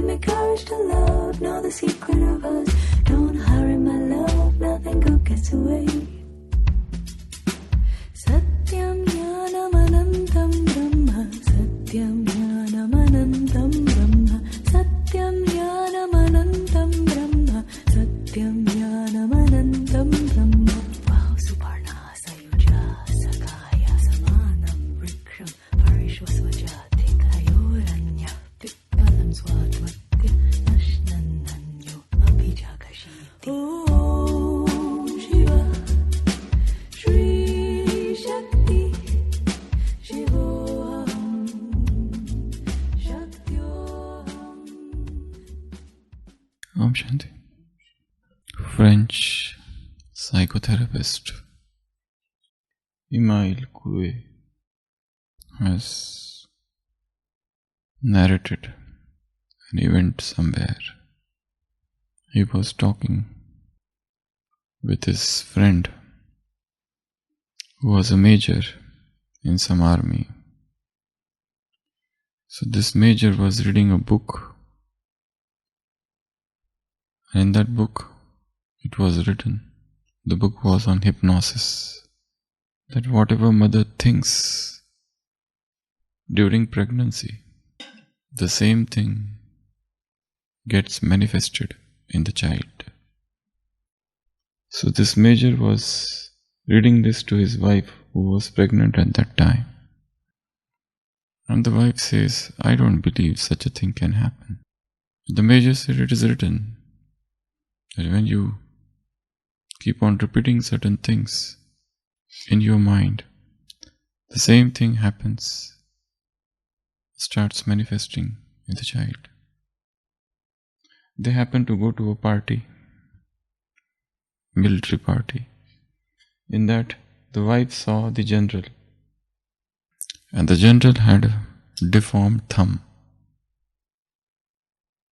Give me courage to love, know the secret of us. Don't hurry my love, nothing good gets away. Satyam jnanam anantam brahma, satyam jnanam anantam brahma, satyam jnanam anantam brahma, satyam jnanam anantam brahma. Wow, suparna sayuja sakaya samanam vriksham parishvasvajati kayoranya pipalam swadvatya nashnananyo abhijakashiti. Om Shiva Shri Shakti Shivoham Shaktyoham. Om Shanti. French psychotherapist Emile Coué has narrated an event somewhere. He was talking with his friend who was a major in some army. So this major was reading a book, and in that book it was written, the book was on hypnosis, that whatever mother thinks during pregnancy, the same thing gets manifested in the child. So this major was reading this to his wife, who was pregnant at that time. And the wife says, I don't believe such a thing can happen. The major said, it is written that when you keep on repeating certain things in your mind, the same thing happens, starts manifesting in the child. They happened to go to a party, military party. In that, the wife saw the general, and the general had a deformed thumb,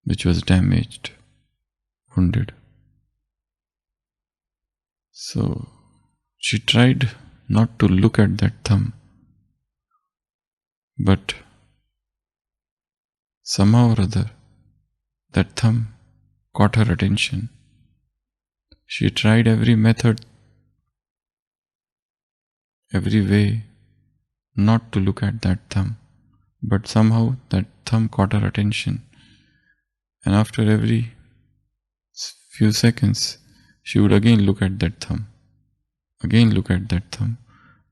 which was damaged, wounded. So she tried not to look at that thumb, but somehow or other, that thumb caught her attention. She tried every method, every way not to look at that thumb, but somehow that thumb caught her attention. And after every few seconds, she would again look at that thumb, again look at that thumb.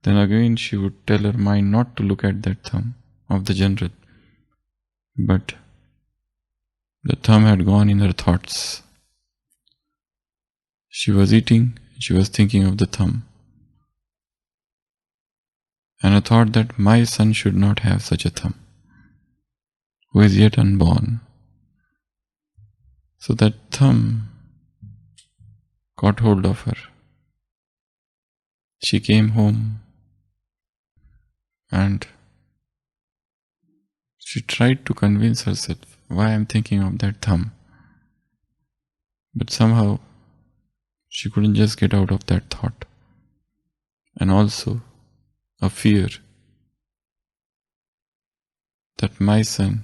Then again she would tell her mind not to look at that thumb of the general. But the thumb had gone in her thoughts. She was eating, she was thinking of the thumb. And I thought that my son should not have such a thumb, who is yet unborn. So that thumb caught hold of her. She came home and she tried to convince herself why I am thinking of that thumb. But somehow she couldn't just get out of that thought. And also a fear that my son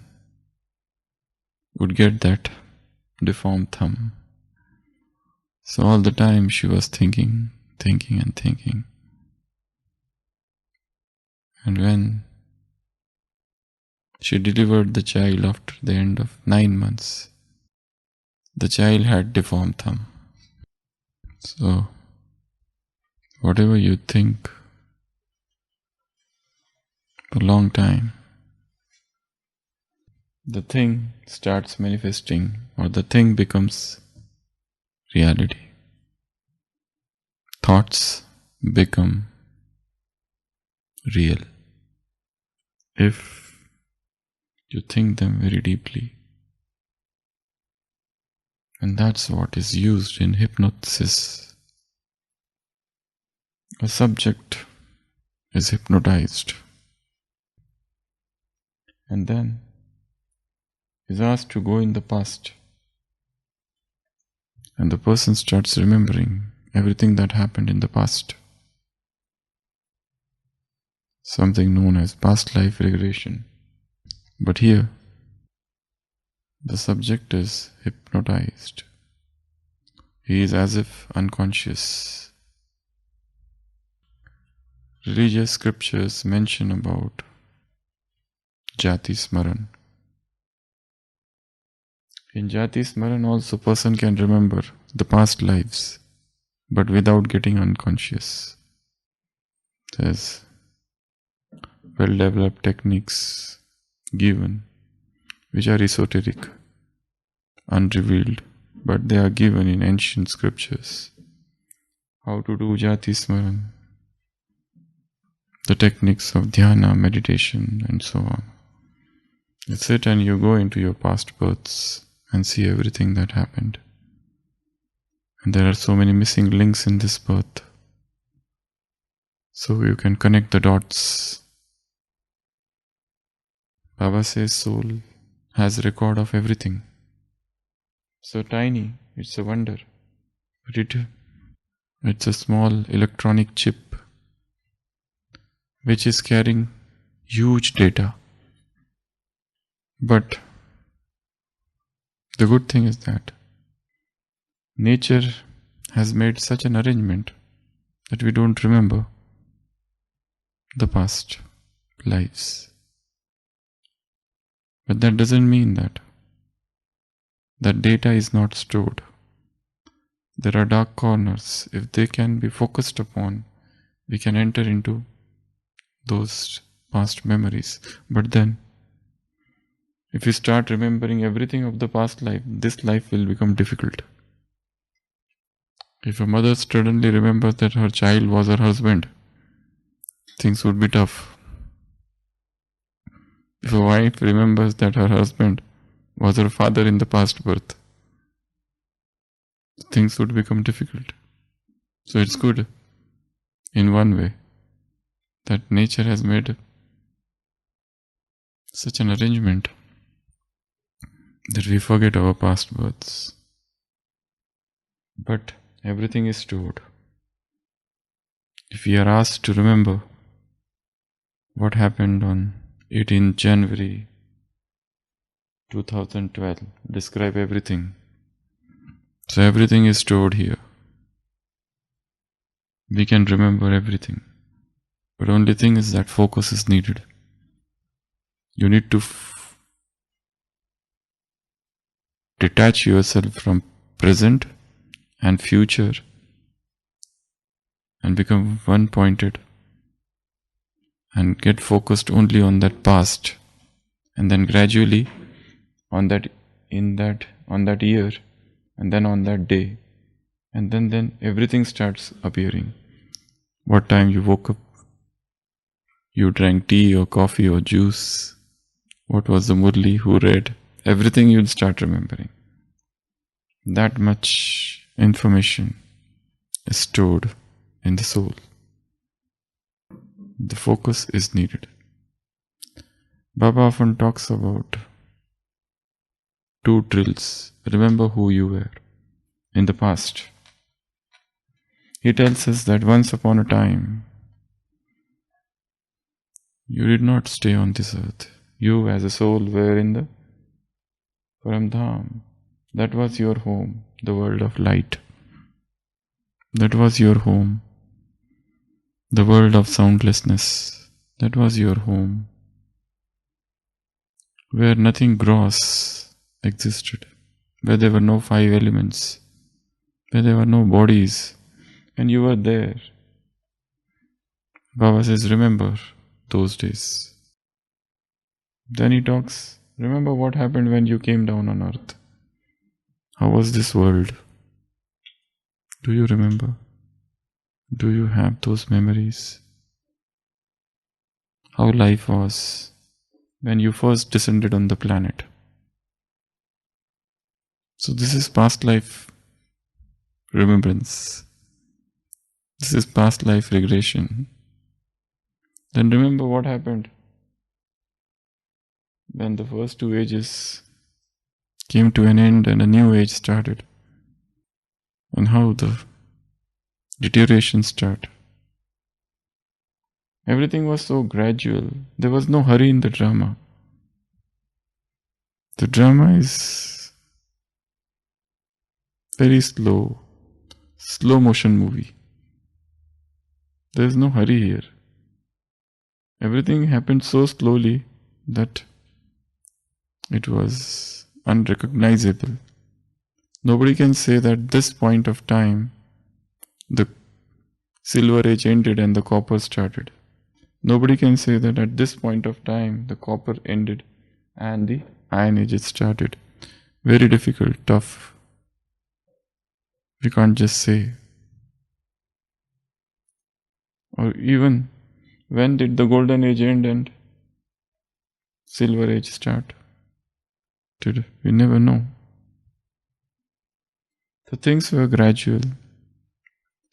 would get that deformed thumb. So all the time she was thinking. And when she delivered the child after the end of 9 months, the child had deformed thumb. So whatever you think for a long time, the thing starts manifesting, or the thing becomes reality. Thoughts become real if you think them very deeply. And that's what is used in hypnosis. A subject is hypnotized and then is asked to go in the past, and the person starts remembering everything that happened in the past. Something known as past life regression. But here, The subject is hypnotized. He is as if unconscious. Religious scriptures mention about Jati Smaran. In Jati Smaran also person can remember the past lives, but without getting unconscious. There's well-developed techniques given, which are esoteric, unrevealed, but they are given in ancient scriptures. How to do Jati Smaran, the techniques of dhyana, meditation, and so on. You sit and you go into your past births and see everything that happened. And there are so many missing links in this birth. So you can connect the dots. Baba says soul has record of everything. So tiny, it's a wonder. But it's a small electronic chip which is carrying huge data. But the good thing is that nature has made such an arrangement that we don't remember the past lives. But that doesn't mean that data is not stored. There are dark corners. If they can be focused upon, we can enter into those past memories. But then, if you start remembering everything of the past life, this life will become difficult. If a mother suddenly remembers that her child was her husband, things would be tough. If a wife remembers that her husband was her father in the past birth, things would become difficult. So it's good, in one way, that nature has made such an arrangement that we forget our past births. But everything is stored. If we are asked to remember what happened on 18th January 2012, describe everything. So everything is stored here. We can remember everything. But only thing is that focus is needed. You need to detach yourself from present and future and become one-pointed and get focused only on that past, and then gradually on that year, and then on that day, and then everything starts appearing. What time you woke up, you drank tea or coffee or juice, what was the Murli, who read, everything you'll start remembering. That much information is stored in the soul. The focus is needed. Baba often talks about 2 drills. Remember who you were in the past. He tells us that once upon a time, you did not stay on this earth. You as a soul were in the Paramdham. That was your home, the world of light. That was your home. The world of soundlessness, that was your home, where nothing gross existed, where there were no 5 elements, where there were no bodies, and you were there. Baba says, remember those days. Then he talks, remember what happened when you came down on earth. How was this world? Do you remember? Do you have those memories? How life was when you first descended on the planet. So this is past life remembrance. This is past life regression. Then remember what happened when the first 2 ages came to an end and a new age started. And how the deterioration started. Everything was so gradual. There was no hurry in the drama. The drama is very slow motion movie. There is no hurry here. Everything happened so slowly that it was unrecognizable. Nobody can say that at this point of time the Silver Age ended and the Copper started. Nobody can say that at this point of time the Copper ended and the Iron Age started. Very difficult, tough. We can't just say. Or even, when did the Golden Age end and Silver Age start? We never know. The things were gradual,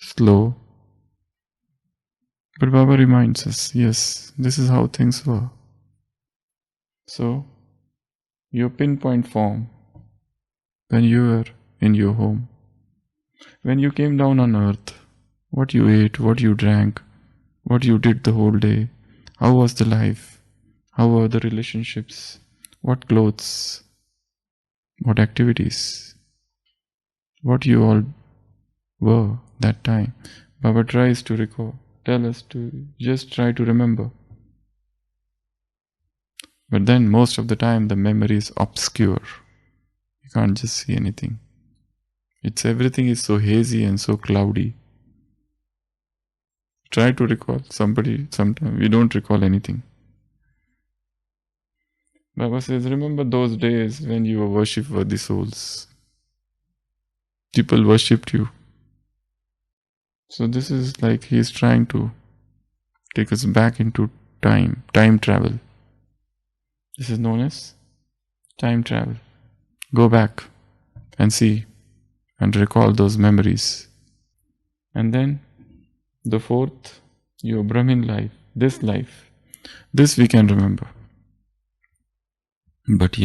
slow. But Baba reminds us, yes, this is how things were. So, your pinpoint form, when you were in your home, when you came down on earth, what you ate, what you drank, what you did the whole day, how was the life, how were the relationships, what clothes, what activities, what you all were that time. Baba tries to recall, tell us to just try to remember. But then most of the time the memory is obscure. You can't just see anything. Everything is so hazy and so cloudy. Try to recall sometime we don't recall anything. Baba says, remember those days when you were worship-worthy souls. People worshipped you. So this is like he is trying to take us back into time travel. This is known as time travel. Go back and see and recall those memories. And then the fourth, your Brahmin life, this we can remember. But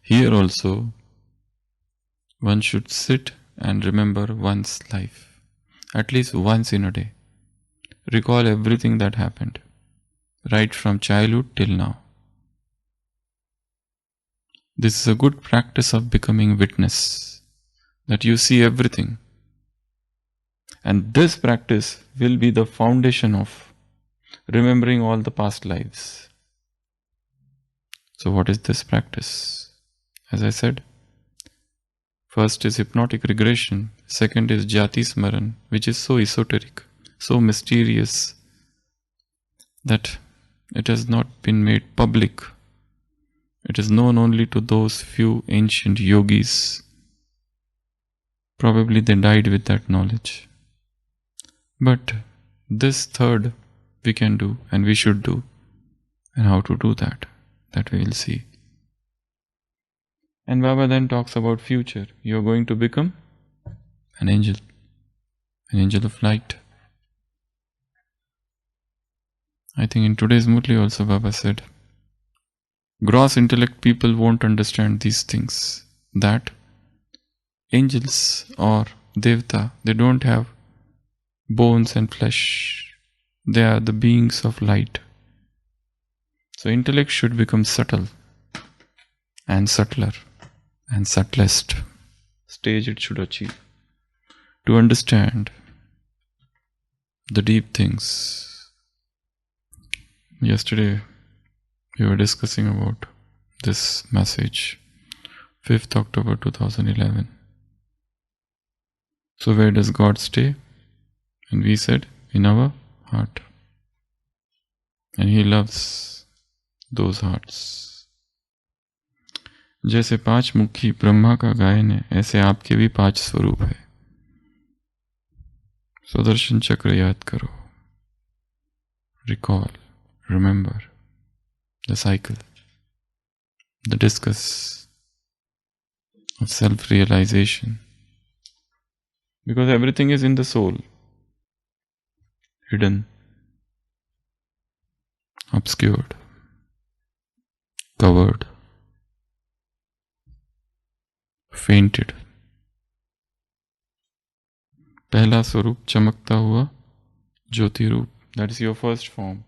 here also one should sit and remember one's life, at least once in a day. Recall everything that happened, right from childhood till now. This is a good practice of becoming witness, that you see everything. And this practice will be the foundation of remembering all the past lives. So what is this practice? As I said, first is hypnotic regression, second is Jati Smaran, which is so esoteric, so mysterious that it has not been made public. It is known only to those few ancient yogis. Probably they died with that knowledge. But this third we can do and we should do. And how to do that we will see. And Baba then talks about future. You are going to become an angel of light. I think in today's Murli also Baba said, gross intellect people won't understand these things. That angels or Devta, they don't have bones and flesh. They are the beings of light. So intellect should become subtle and subtler and subtlest stage it should achieve to understand the deep things. Yesterday we were discussing about this message, 5th October 2011. So where does God stay? And we said, in our heart. And He loves those hearts. जैसे 5 मुखी ब्रह्मा का गायन है, ऐसे आपके भी 5 स्वरूप है. सुदर्शन चक्र याद करो. Recall, remember the cycle, the discuss of self-realization. Because everything is in the soul, hidden, obscured, covered, fainted. पहला स्वरूप चमकता हुआ ज्योति रूप. That is your first form.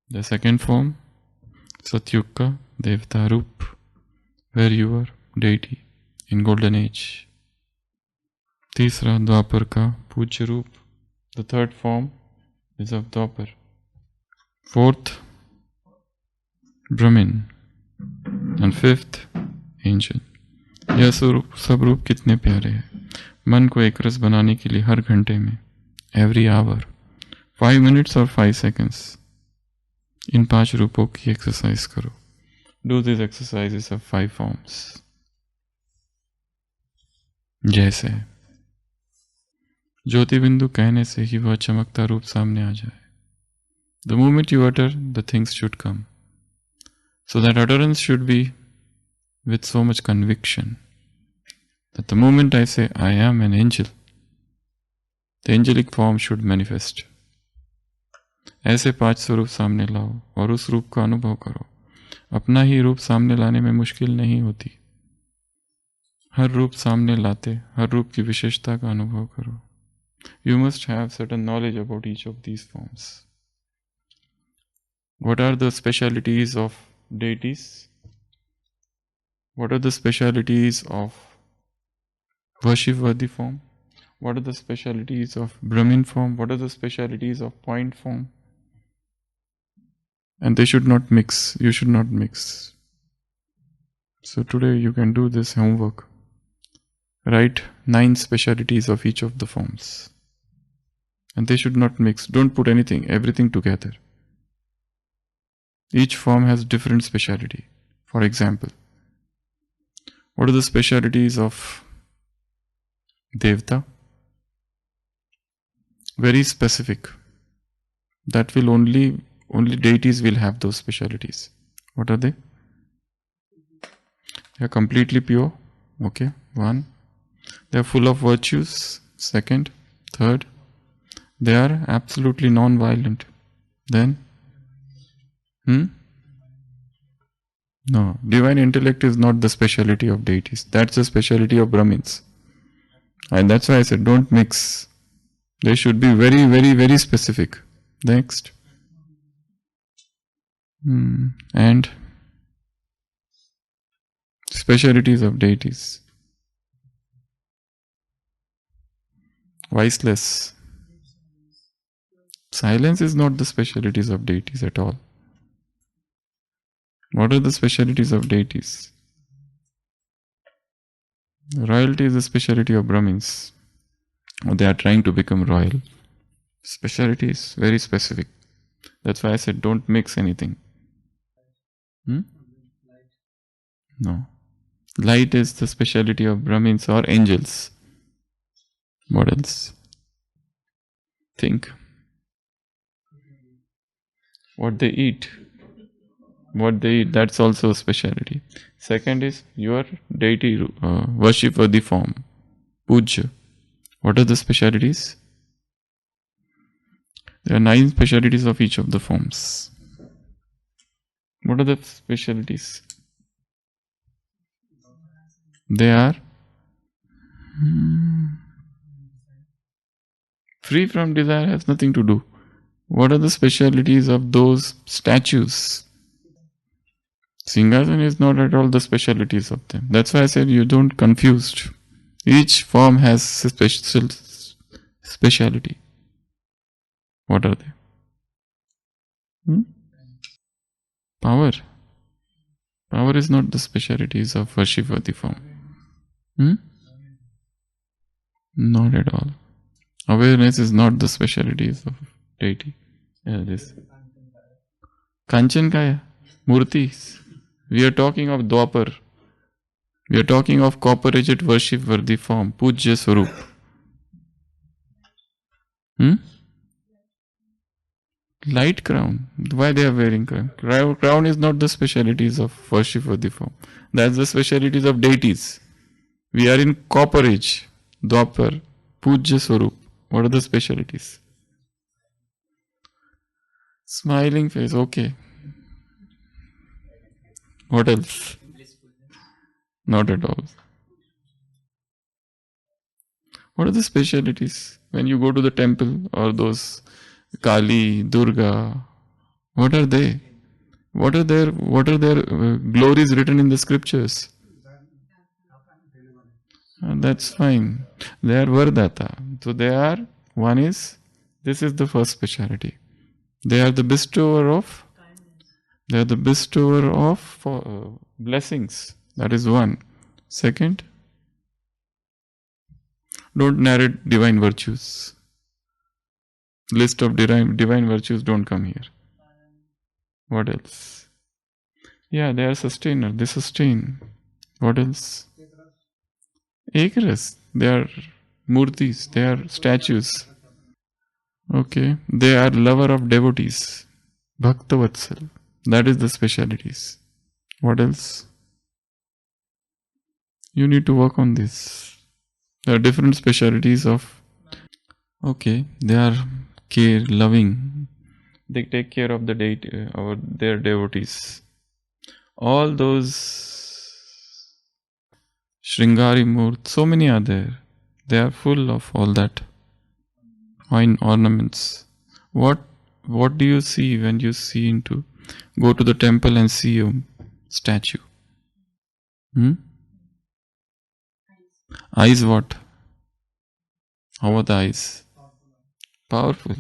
The second form, सतयुग का देवता रूप, where you were deity in golden age. तीसरा द्वापर का पूज्य रूप, the third form is of Dwapar. Fourth, Brahmin, and fifth, angel. यह सब रूप कितने प्यारे हैं. मन को एक रस बनाने के लिए हर घंटे में, every hour, 5 minutes और 5 seconds, इन 5 रूपों की एक्सरसाइज करो. Do these exercises of 5 forms. जैसे ज्योति बिंदु कहने से ही वह चमकता रूप सामने आ जाए. The moment you utter, the things should come. So that utterance should be with so much conviction that the moment I say I am an angel, the angelic form should manifest. ऐसे 5 स्वरूप सामने लाओ और उस रूप का अनुभव करो. अपना ही रूप सामने लाने में मुश्किल नहीं होती. हर रूप सामने लाते हर रूप की विशेषता का अनुभव करो. You must have certain knowledge about each of these forms. What are the specialities of deities? What are the specialities of worship-worthy form? What are the specialities of Brahmin form? What are the specialities of point form? And they should not mix. You should not mix. So today you can do this homework. Write 9 specialities of each of the forms. And they should not mix. Don't put everything together. Each form has different speciality. For example, what are the specialities of Devta? Very specific. That will only deities will have those specialities. What are they? They are completely pure. Okay, 1. They are full of virtues. 2nd. 3rd. They are absolutely non-violent. Then? No. Divine intellect is not the speciality of deities. That's the speciality of Brahmins. And that's why I said don't mix. They should be very, very, very specific. Next. And specialities of deities. Voiceless. Silence is not the specialities of deities at all. What are the specialities of deities? Royalty is the speciality of Brahmins. Or they are trying to become royal. Speciality is very specific. That's why I said don't mix anything. No. Light is the speciality of Brahmins or angels. What else? Think. What they eat. That's also a speciality. Second is your deity worship worthy form. Puja. What are the specialities? There are 9 specialities of each of the forms. What are the specialities? They are free from desire, has nothing to do. What are the specialities of those statues? Singhasan is not at all the specialities of them. That's why I said you don't confuse. Each form has special speciality. What are they? Power. Power is not the specialities of worship-worthy form. Not at all. Awareness is not the specialities of deity. This Kanchan Kaya, Murtis. We are talking of Dwapar. We are talking of copper-edged worship-worthy form, Pujya Swarup. Light crown. Why they are wearing crown? Crown is not the specialities of worship-worthy form. That's the specialities of deities. We are in copper age, Dwapar, Pujya Swarup. What are the specialities? Smiling face, okay. What else? Not at all. What are the specialities? When you go to the temple or those Kali, Durga, what are they? What are their glories written in the scriptures? That's fine. They are Vardata. So they are, this is the first speciality. They are the bestower of, blessings. That is one. Second, don't narrate divine virtues. List of divine virtues don't come here. What else? Yeah, they are sustainer. They sustain. What else? Ekaras. They are murtis. They are statues. Okay. They are lover of devotees. Bhaktavatsal. That is the specialities. What else? You need to work on this. There are different specialities of. Okay. They are loving. They take care of the their devotees. All those Shringari Murt, so many are there. They are full of all that. Fine ornaments. What do you see when you go to the temple and see a statue? Eyes what? How are the eyes? Powerful.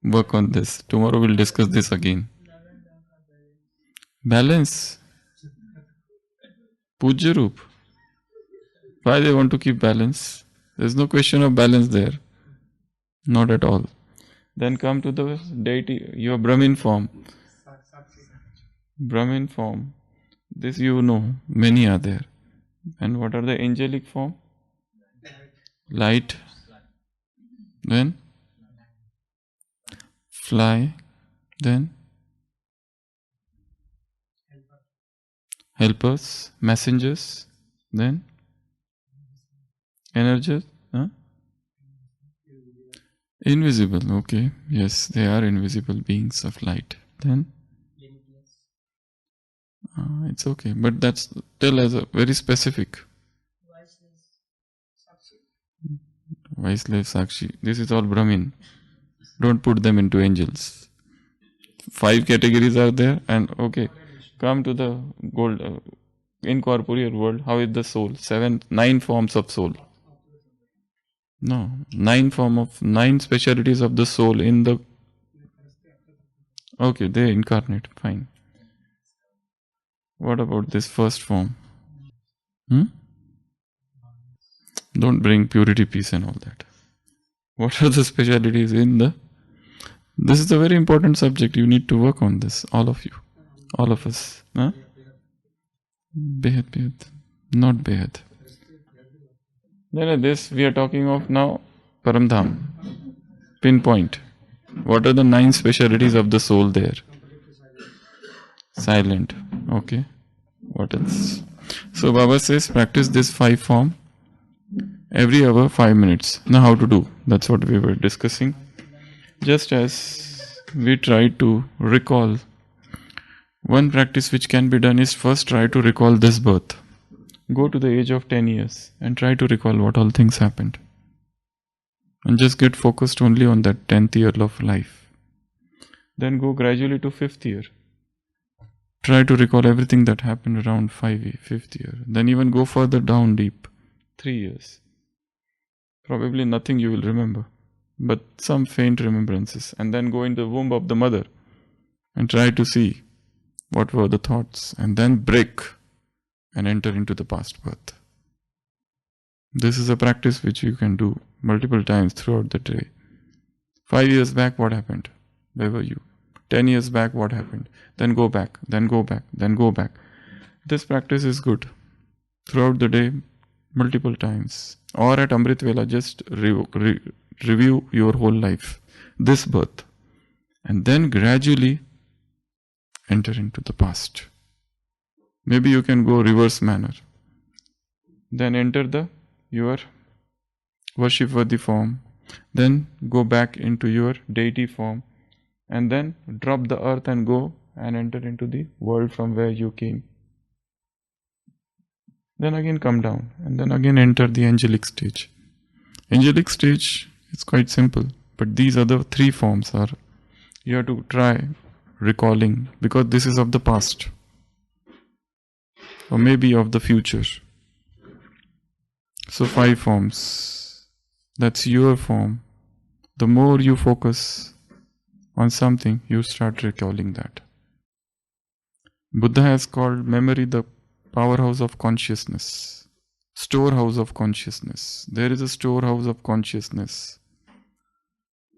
Work on this. Tomorrow we'll discuss this again. Balance. Puja Roop. Why they want to keep balance? There's no question of balance there. Not at all. Then come to the deity, your Brahmin form. Brahmin form. This you know, many are there. And what are the angelic form? Light. Then fly. Then helpers, messengers. Then energies. Invisible. Okay. Yes, they are invisible beings of light. Then it's okay, but that's still as a very specific. Viceless Sakshi. This is all Brahmin. Don't put them into angels. 5 categories are there, and okay, come to the gold incorporeal world. How is the soul? 9 forms of soul. No, 9 specialities of the soul in the. Okay, they incarnate. Fine. What about this first form? Don't bring purity, peace and all that. What are the specialities in the... This is a very important subject. You need to work on this. All of you. All of us. Behad. Not Behad. Then this we are talking of now. Paramdham. Pinpoint. What are the 9 specialities of the soul there? Silent. Okay. What else? So Baba says practice this 5 form every hour 5 minutes. Now how to do? That's what we were discussing. Just as we try to recall, one practice which can be done is first try to recall this birth. Go to the age of 10 years and try to recall what all things happened. And just get focused only on that 10th year of life. Then go gradually to 5th year. Try to recall everything that happened around 5th year. Then even go further down deep. 3 years. Probably nothing you will remember, but some faint remembrances. And then go into the womb of the mother and try to see what were the thoughts. And then break and enter into the past birth. This is a practice which you can do multiple times throughout the day. 5 years back, what happened? Where were you? 10 years back, what happened? Then go back, then go back, then go back. This practice is good. Throughout the day, multiple times. Or at Amrit Vela, just review your whole life. This birth. And then gradually enter into the past. Maybe you can go reverse manner. Then enter your worship-worthy form. Then go back into your deity form. And then drop the earth and go and enter into the world from where you came. Then again come down and then again enter the angelic stage. Angelic stage is quite simple, but these other 3 forms are, you have to try recalling, because this is of the past or maybe of the future. So 5 forms. That's your form. The more you focus on something, you start recalling that. Buddha has called memory the powerhouse of consciousness, storehouse of consciousness. There is a storehouse of consciousness,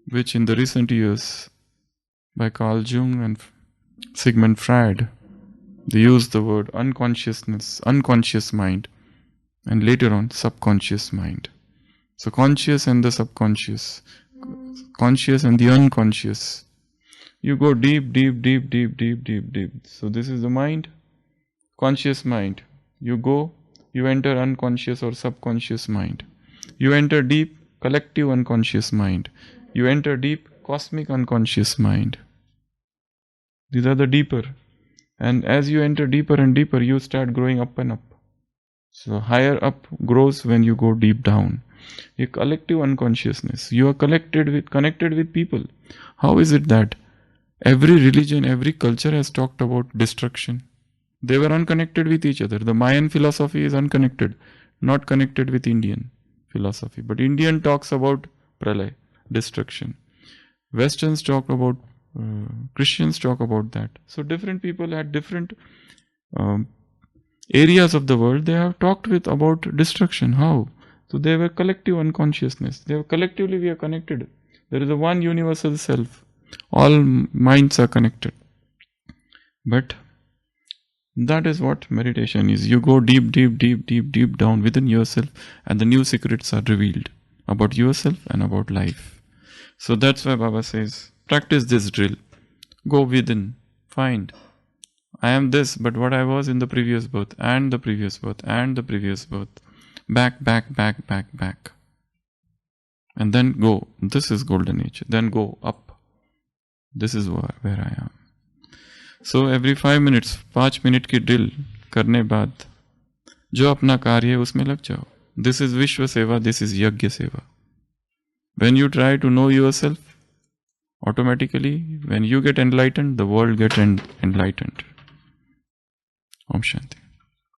which in the recent years, by Carl Jung and Sigmund Freud, they used the word unconsciousness, unconscious mind, and later on subconscious mind. So conscious and the subconscious, conscious and the unconscious. You go deep, deep, deep, deep, deep, deep, deep. So this is the mind, conscious mind. You go, you enter unconscious or subconscious mind. You enter deep, collective unconscious mind. You enter deep, cosmic unconscious mind. These are the deeper. And as you enter deeper and deeper, you start growing up and up. So higher up grows when you go deep down. A collective unconsciousness. You are connected with people. How is it that every religion, every culture has talked about destruction? They were unconnected with each other. The Mayan philosophy is unconnected, not connected with Indian philosophy. But Indian talks about pralay, destruction. Westerns talk about, Christians talk about that. So different people at different areas of the world, they have talked about destruction. How? So they were collective unconsciousness. They were collectively, we are connected. There is a one universal self. All minds are connected. But that is what meditation is. You go deep, deep, deep, deep, deep down within yourself, and the new secrets are revealed about yourself and about life. So that's why Baba says, practice this drill. Go within. Find. I am this, but what I was in the previous birth, and the previous birth, and the previous birth. Back, back, back, back, back. And then go. This is golden age. Then go up. This is where I am. So every 5 minutes, 5 minute की drill करने बाद जो अपना कार्य है उसमें लग जाओ. This is Vishwa Seva, this is Yagya Seva. When you try to know yourself, automatically when you get enlightened, the world gets enlightened. Om Shanti.